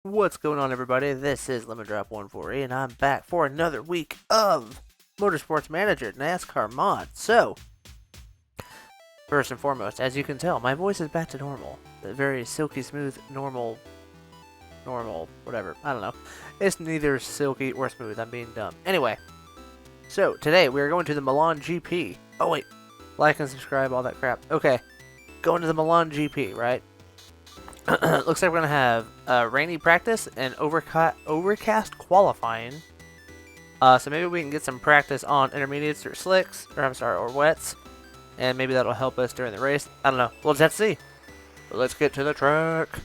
What's going on, everybody? This is LemonDrop148, and I'm back for another week of Motorsports Manager NASCAR mod. So, first and foremost, as you can tell, my voice is back to normal. The very silky smooth, normal, whatever. I don't know. It's neither silky or smooth. I'm being dumb. Anyway, so today we are going to the Milan GP. Oh, wait. Like and subscribe, all that crap. Okay. Going to the Milan GP, right? Looks like we're going to have rainy practice and overcast qualifying. So maybe we can get some practice on intermediates or slicks, or wets. And maybe that'll help us during the race. I don't know. We'll just have to see. But let's get to the track.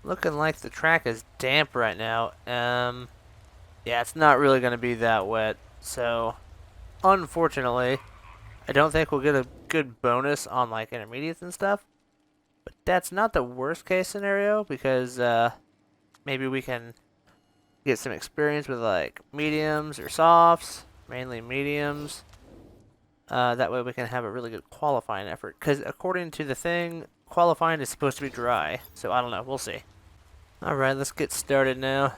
Looking like the track is damp right now. Yeah, it's not really going to be that wet. So, unfortunately, I don't think we'll get a good bonus on like intermediates and stuff. But that's not the worst case scenario because maybe we can get some experience with like mediums or softs, mainly mediums. That way we can have a really good qualifying effort. Because according to the thing, qualifying is supposed to be dry. So I don't know. We'll see. Alright, let's get started now.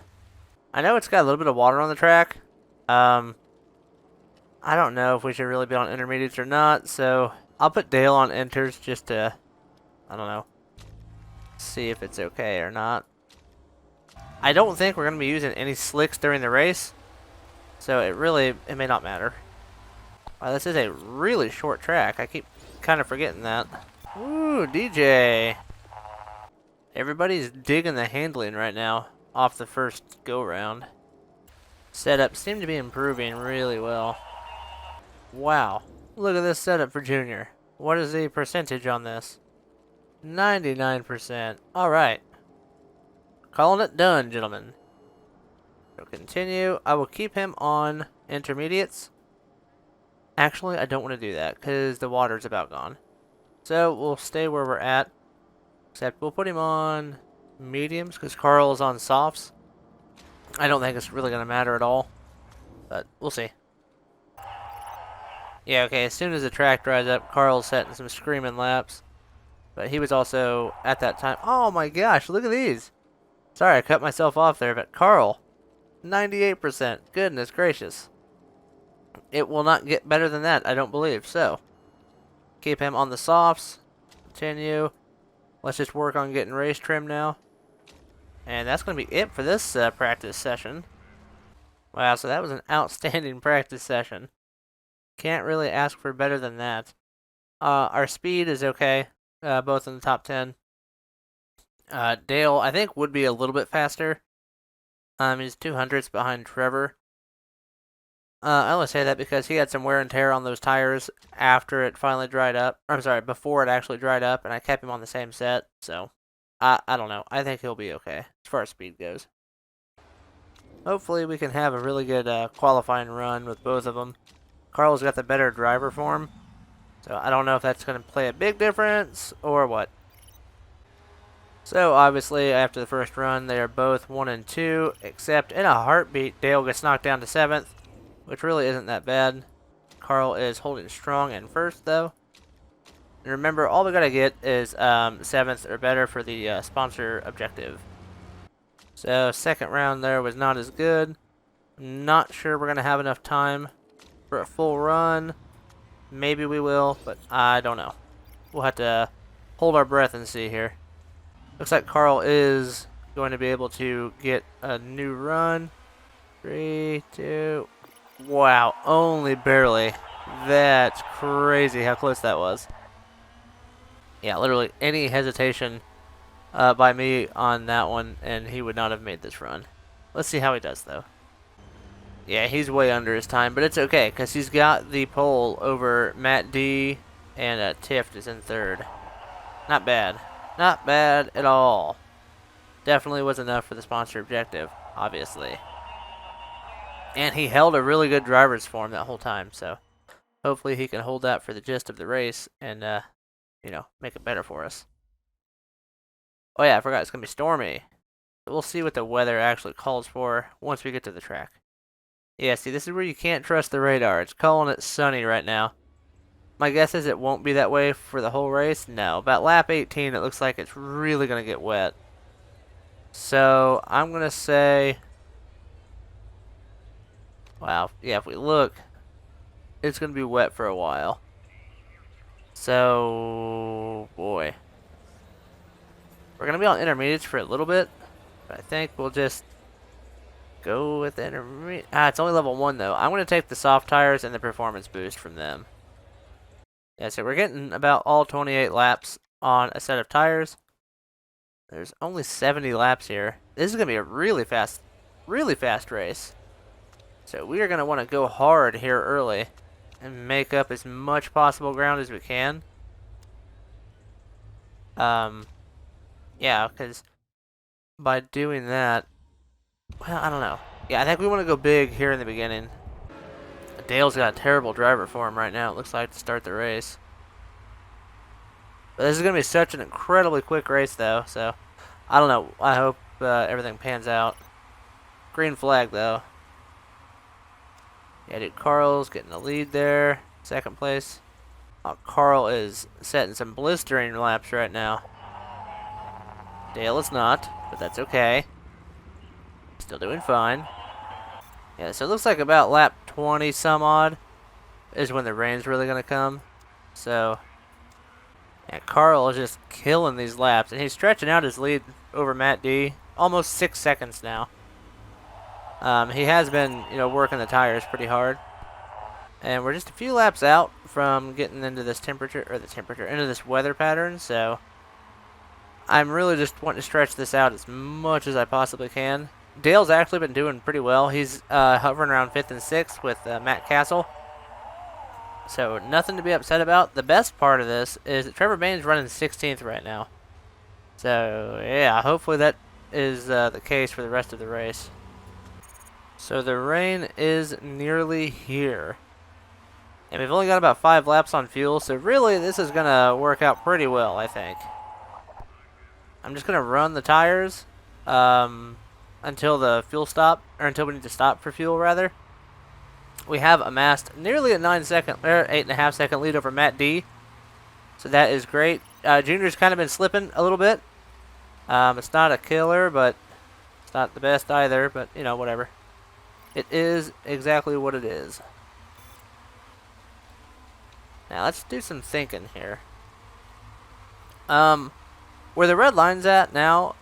I know it's got a little bit of water on the track. I don't know if we should really be on intermediates or not. So I'll put Dale on inters just to, I don't know, see if it's okay or not. I don't think we're going to be using any slicks during the race. So it may not matter. Wow, this is a really short track. I keep kind of forgetting that. Ooh, DJ. Everybody's digging the handling right now off the first go-round. Setup seemed to be improving really well. Wow. Look at this setup for Junior. What is the percentage on this? 99%. Alright. Calling it done, gentlemen. So continue. I will keep him on intermediates. Actually, I don't want to do that because the water's about gone. So we'll stay where we're at. Except we'll put him on mediums because Carl is on softs. I don't think it's really going to matter at all. But we'll see. Yeah, okay, as soon as the track dries up, Carl's setting some screaming laps. But he was also, at that time... Oh my gosh, look at these! Sorry, I cut myself off there, but Carl, 98%. Goodness gracious. It will not get better than that, I don't believe. So, keep him on the softs. Continue. Let's just work on getting race trim now. And that's going to be it for this practice session. Wow, so that was an outstanding practice session. Can't really ask for better than that. Our speed is okay, both in the top 10. Dale, I think, would be a little bit faster. He's 200ths behind Trevor. I only say that because he had some wear and tear on those tires after it finally dried up. I'm sorry, before it actually dried up, and I kept him on the same set. So, I don't know. I think he'll be okay as far as speed goes. Hopefully, we can have a really good qualifying run with both of them. Carl's got the better driver form, so I don't know if that's going to play a big difference or what. So, obviously, after the first run, they are both 1 and 2, except in a heartbeat, Dale gets knocked down to 7th, which really isn't that bad. Carl is holding strong in first, though. And remember, all we got to get is 7th or better for the sponsor objective. So, second round there was not as good. Not sure we're going to have enough time for a full run. Maybe we will, but I don't know. We'll have to hold our breath and see here. Looks like Carl is going to be able to get a new run. 3, 2... Wow, only barely. That's crazy how close that was. Yeah, literally any hesitation by me on that one, and he would not have made this run. Let's see how he does, though. Yeah, he's way under his time, but it's okay, because he's got the pole over Matt D, and Tift is in third. Not bad. Not bad at all. Definitely was enough for the sponsor objective, obviously. And he held a really good driver's form that whole time, so hopefully he can hold that for the gist of the race and, you know, make it better for us. Oh yeah, I forgot, it's going to be stormy. We'll see what the weather actually calls for once we get to the track. Yeah, see, this is where you can't trust the radar. It's calling it sunny right now. My guess is it won't be that way for the whole race. No, about lap 18, it looks like it's really going to get wet. So I'm gonna say, wow, yeah, if we look, it's gonna be wet for a while. So, boy, we're gonna be on intermediates for a little bit, but I think we'll just go with the intermediate. It's only level 1 though. I'm gonna take the soft tires and the performance boost from them. Yeah, so we're getting about all 28 laps on a set of tires. There's only 70 laps here. This is gonna be a really fast race. So we are gonna want to go hard here early and make up as much possible ground as we can. Yeah, because by doing that, well, I don't know. Yeah, I think we want to go big here in the beginning. Dale's got a terrible driver for him right now, it looks like, to start the race. But this is going to be such an incredibly quick race, though, so I don't know. I hope everything pans out. Green flag, though. Yeah, dude, Carl's getting the lead there. Second place. Carl is setting some blistering laps right now. Dale is not, but that's okay. Still doing fine. Yeah, so it looks like about lap 20 some odd is when the rain's really going to come. So, yeah, Carl is just killing these laps, and he's stretching out his lead over Matt D. Almost 6 seconds now. He has been, working the tires pretty hard. And we're just a few laps out from getting into this into this weather pattern, so I'm really just wanting to stretch this out as much as I possibly can. Dale's actually been doing pretty well. He's hovering around 5th and 6th with Matt Castle. So nothing to be upset about. The best part of this is that Trevor Bain's running 16th right now. So yeah, hopefully that is the case for the rest of the race. So the rain is nearly here. And we've only got about 5 laps on fuel, so really this is going to work out pretty well, I think. I'm just going to run the tires until the fuel stop, or until we need to stop for fuel, rather. We have amassed nearly a 8.5 second lead over Matt D. So that is great. Junior's kind of been slipping a little bit. It's not a killer, but it's not the best either, but, whatever. It is exactly what it is. Now, let's do some thinking here. Where the red line's at now,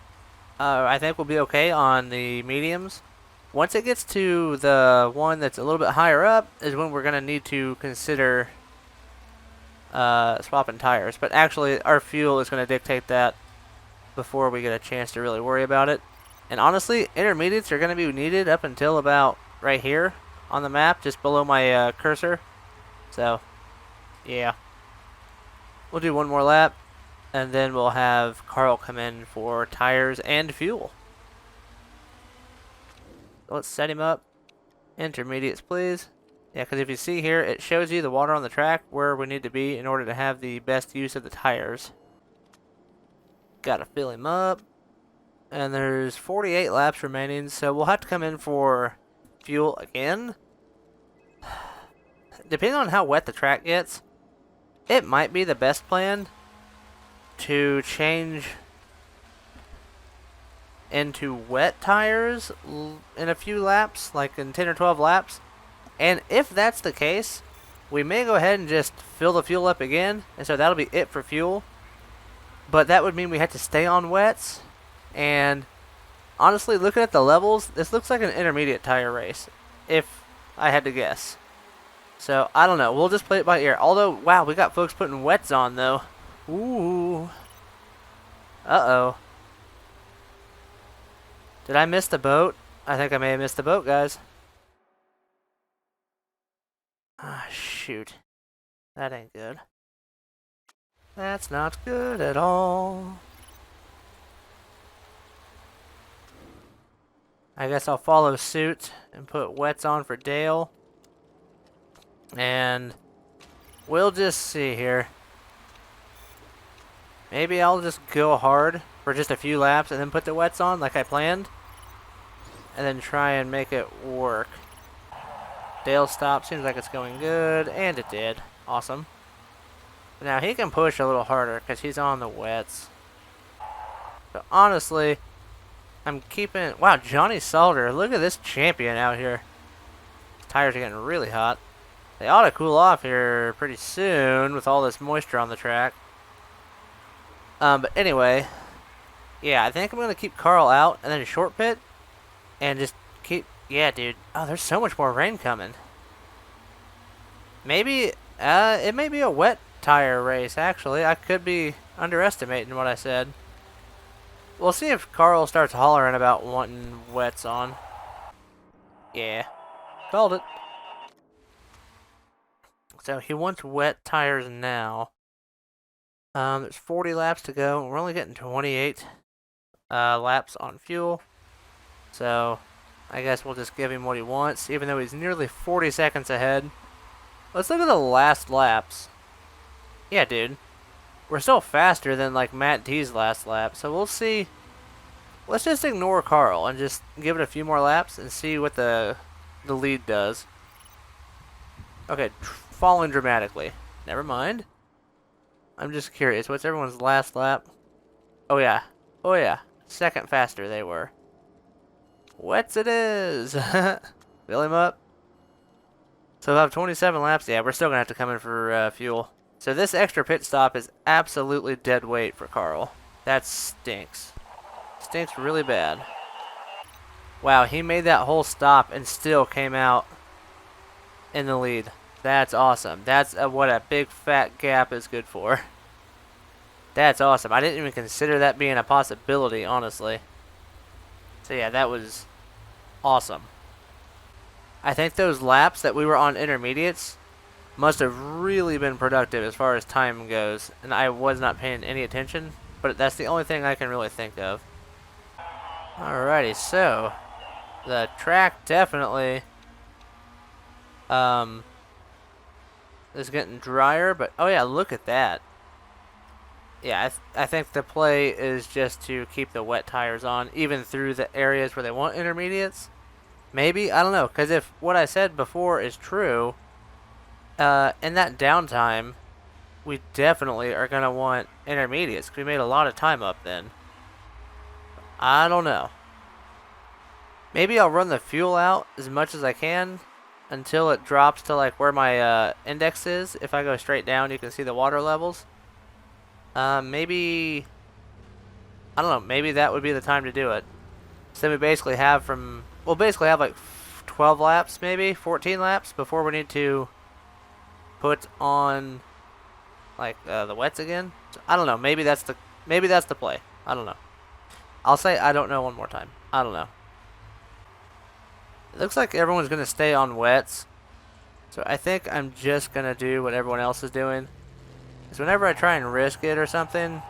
I think we'll be okay on the mediums. Once it gets to the one that's a little bit higher up is when we're going to need to consider swapping tires. But actually, our fuel is going to dictate that before we get a chance to really worry about it. And honestly, intermediates are going to be needed up until about right here on the map, just below my cursor. So, yeah. We'll do one more lap, and then we'll have Carl come in for tires and fuel. Let's set him up. Intermediates, please. Yeah, because if you see here, it shows you the water on the track where we need to be in order to have the best use of the tires. Gotta fill him up. And there's 48 laps remaining, so we'll have to come in for fuel again. Depending on how wet the track gets, it might be the best plan to change into wet tires in a few laps, like in 10 or 12 laps. And if that's the case, we may go ahead and just fill the fuel up again, and so that'll be it for fuel. But that would mean we have to stay on wets, and honestly, looking at the levels, this looks like an intermediate tire race, if I had to guess. So, I don't know. We'll just play it by ear. Although, wow, we got folks putting wets on, though. Ooh. Uh-oh. Did I miss the boat? I think I may have missed the boat, guys. Ah, shoot. That ain't good. That's not good at all. I guess I'll follow suit and put wets on for Dale. And we'll just see here. Maybe I'll just go hard for just a few laps and then put the wets on like I planned. And then try and make it work. Dale stop. Seems like it's going good. And it did. Awesome. Now he can push a little harder because he's on the wets. But honestly, I'm keeping... Wow, Johnny Salter. Look at this champion out here. Tires are getting really hot. They ought to cool off here pretty soon with all this moisture on the track. But anyway, yeah, I think I'm going to keep Carl out and then short pit and just keep... Yeah, dude. Oh, there's so much more rain coming. Maybe, it may be a wet tire race, actually. I could be underestimating what I said. We'll see if Carl starts hollering about wanting wets on. Yeah, called it. So he wants wet tires now. There's 40 laps to go. We're only getting 28 laps on fuel. So I guess we'll just give him what he wants, even though he's nearly 40 seconds ahead. Let's look at the last laps. Yeah, dude. We're still faster than, like, Matt D's last lap, so we'll see. Let's just ignore Carl and just give it a few more laps and see what the lead does. Okay, falling dramatically. Never mind. I'm just curious. What's everyone's last lap? Oh, yeah. Oh, yeah. Second faster they were. What's it is? Fill him up. So we'll have 27 laps. Yeah, we're still going to have to come in for fuel. So this extra pit stop is absolutely dead weight for Carl. That stinks. Stinks really bad. Wow, he made that whole stop and still came out in the lead. That's awesome. That's what a big fat gap is good for. That's awesome. I didn't even consider that being a possibility, honestly. So yeah, that was awesome. I think those laps that we were on intermediates must have really been productive as far as time goes, and I was not paying any attention, but that's the only thing I can really think of. Alrighty, so the track definitely is getting drier, but oh yeah, look at that. Yeah, I think the play is just to keep the wet tires on, even through the areas where they want intermediates. Maybe, I don't know, because if what I said before is true, in that downtime, we definitely are going to want intermediates, because we made a lot of time up then. I don't know. Maybe I'll run the fuel out as much as I can until it drops to like where my index is. If I go straight down, you can see the water levels. Maybe, I don't know, maybe that would be the time to do it. So then we basically have we'll basically have like 12 laps, maybe 14 laps before we need to put on like the wets again. So, I don't know, maybe that's the play. I don't know. I'll say I don't know one more time. I don't know. It looks like everyone's going to stay on wets. So I think I'm just going to do what everyone else is doing. Because whenever I try and risk it or something,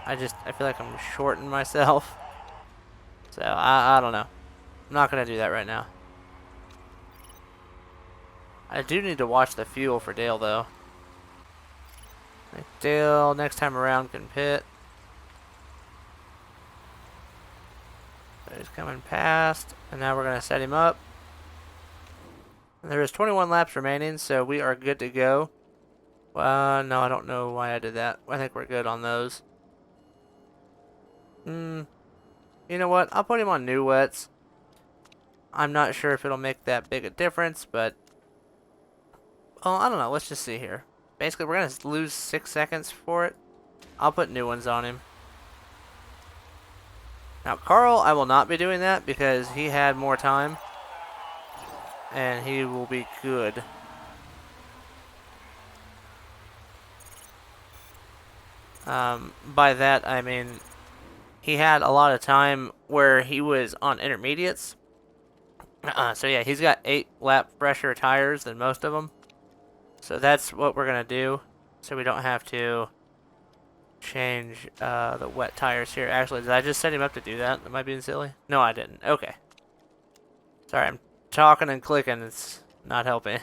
I feel like I'm shorting myself. So I don't know. I'm not going to do that right now. I do need to watch the fuel for Dale, though. Dale, next time around, can pit. So he's coming past, and now we're going to set him up. And there is 21 laps remaining, so we are good to go. No, I don't know why I did that. I think we're good on those. You know what? I'll put him on new wets. I'm not sure if it'll make that big a difference, but... Well, I don't know. Let's just see here. Basically, we're going to lose 6 seconds for it. I'll put new ones on him. Now, Carl, I will not be doing that because he had more time. And he will be good. By that, I mean, he had a lot of time where he was on intermediates. So yeah, he's got 8 lap fresher tires than most of them. So that's what we're going to do. So we don't have to change the wet tires here. Actually, did I just set him up to do that? Am I being silly? No, I didn't. Okay. Sorry, I'm talking and clicking. It's not helping.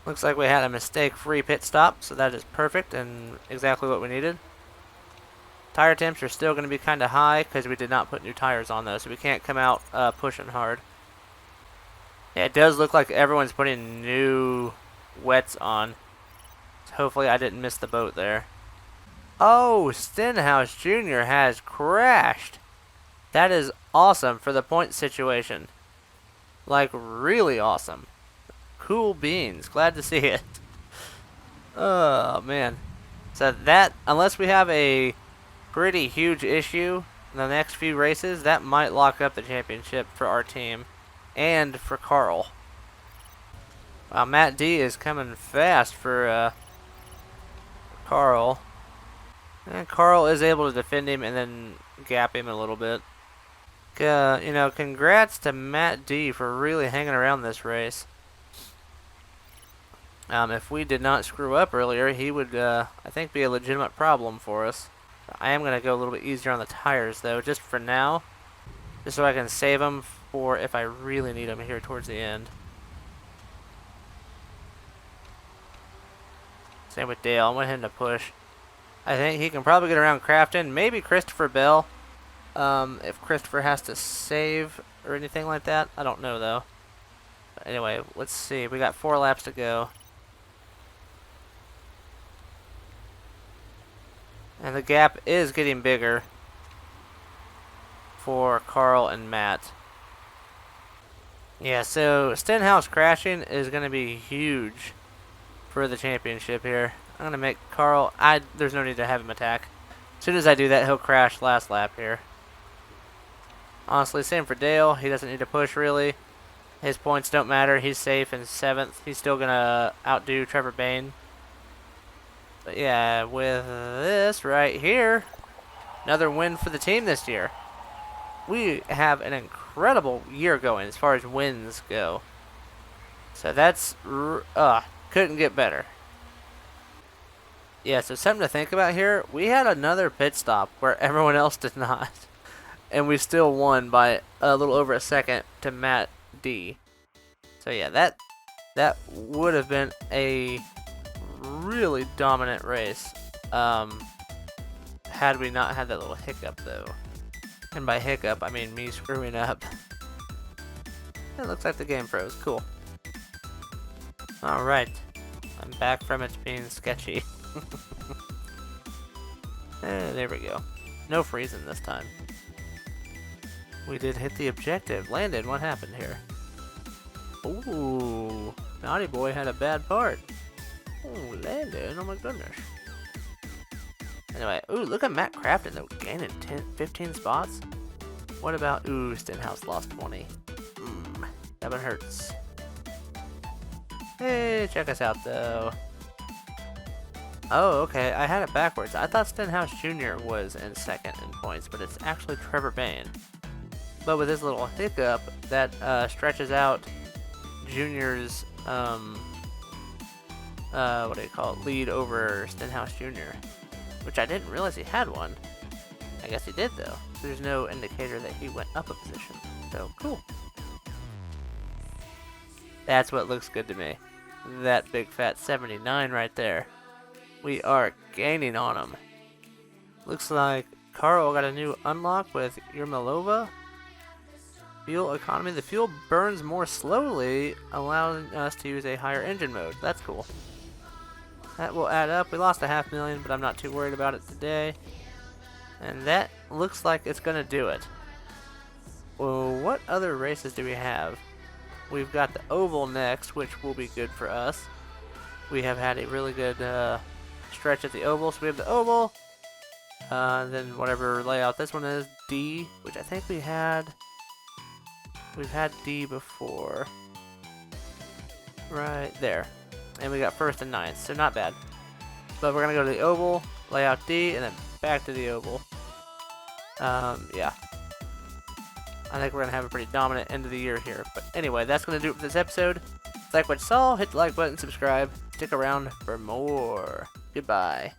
Looks like we had a mistake-free pit stop, so that is perfect and exactly what we needed. Tire temps are still going to be kind of high because we did not put new tires on those, so we can't come out pushing hard. Yeah, it does look like everyone's putting new wets on. So hopefully I didn't miss the boat there. Oh, Stenhouse Jr. has crashed. That is awesome for the point situation. Like, really awesome. Cool beans. Glad to see it. Oh, man. So that, unless we have a pretty huge issue in the next few races, that might lock up the championship for our team and for Carl. Wow, Matt D is coming fast for Carl. And Carl is able to defend him and then gap him a little bit. You know, congrats to Matt D for really hanging around this race. If we did not screw up earlier, he would, I think, be a legitimate problem for us. I am going to go a little bit easier on the tires, though, just for now. Just so I can save them for if I really need them here towards the end. Same with Dale. I want him to push. I think he can probably get around Crafton. Maybe Christopher Bell. If Christopher has to save or anything like that. I don't know, though. But anyway, let's see. We got 4 laps to go. And the gap is getting bigger for Carl and Matt. Yeah, so Stenhouse crashing is going to be huge for the championship here. I'm going to make Carl... There's no need to have him attack. As soon as I do that, he'll crash last lap here. Honestly, same for Dale. He doesn't need to push, really. His points don't matter. He's safe in 7th. He's still going to outdo Trevor Bayne. But yeah, with this right here, another win for the team this year. We have an incredible year going as far as wins go. So that's... couldn't get better. Yeah, so something to think about here. We had another pit stop where everyone else did not. And we still won by a little over a second to Matt D. So yeah, that would have been a really dominant race. Had we not had that little hiccup, though. And by hiccup, I mean me screwing up. It looks like the game froze. Cool. Alright. I'm back from it being sketchy. There we go. No freezing this time. We did hit the objective. Landon, what happened here? Ooh. Naughty Boy had a bad part. Ooh, Landon. Oh my goodness. Anyway, ooh, look at Matt Crafton, though, gaining 15 spots. What about, ooh, Stenhouse lost 20. That one hurts. Hey, check us out, though. Oh, okay, I had it backwards. I thought Stenhouse Jr. was in 2nd in points, but it's actually Trevor Bayne. But with this little hiccup, that stretches out Junior's, what do you call it, lead over Stenhouse Jr., which I didn't realize he had one. I guess he did, though. So there's no indicator that he went up a position. So, cool. That's what looks good to me. That big fat 79 right there. We are gaining on him. Looks like Carl got a new unlock with Yermolova. Fuel economy. The fuel burns more slowly, allowing us to use a higher engine mode. That's cool. That will add up. We lost 500,000, but I'm not too worried about it today. And that looks like it's going to do it. Well, what other races do we have? We've got the Oval next, which will be good for us. We have had a really good stretch at the Oval, so we have the Oval. Then whatever layout this one is, D, which I think we've had D before. Right there. And we got 1st and 9th, so not bad. But we're going to go to the Oval, layout D, and then back to the Oval. Yeah. I think we're going to have a pretty dominant end of the year here. But anyway, that's going to do it for this episode. If you like what you saw, hit the like button, subscribe. Stick around for more. Goodbye.